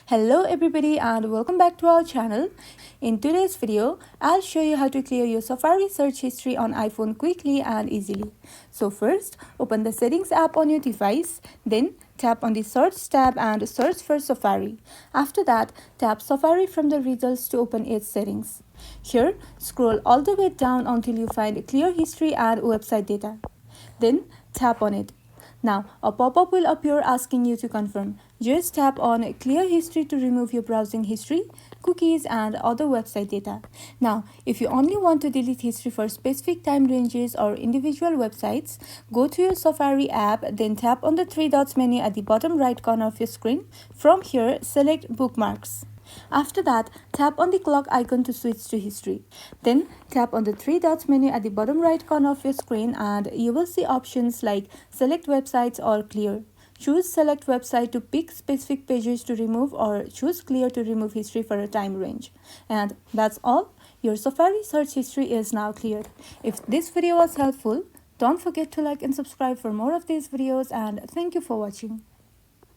Hello everybody and welcome back to our channel. In today's video, I'll show you how to clear your Safari search history on iPhone quickly and easily. So first, open the Settings app on your device, then tap on the Search tab and search for Safari. After that, tap Safari from the results to open its settings. Here, scroll all the way down until you find Clear History and Website Data. Then tap on it. Now, a pop-up will appear asking you to confirm. Just tap on Clear History to remove your browsing history, cookies, and other website data. Now, if you only want to delete history for specific time ranges or individual websites, go to your Safari app, then tap on the three dots menu at the bottom right corner of your screen. From here, select Bookmarks. After that, tap on the clock icon to switch to history. Then tap on the three dots menu at the bottom right corner of your screen and you will see options like select websites or clear. Choose select website to pick specific pages to remove or choose clear to remove history for a time range. And that's all. Your Safari search history is now cleared. If this video was helpful, don't forget to like and subscribe for more of these videos and thank you for watching.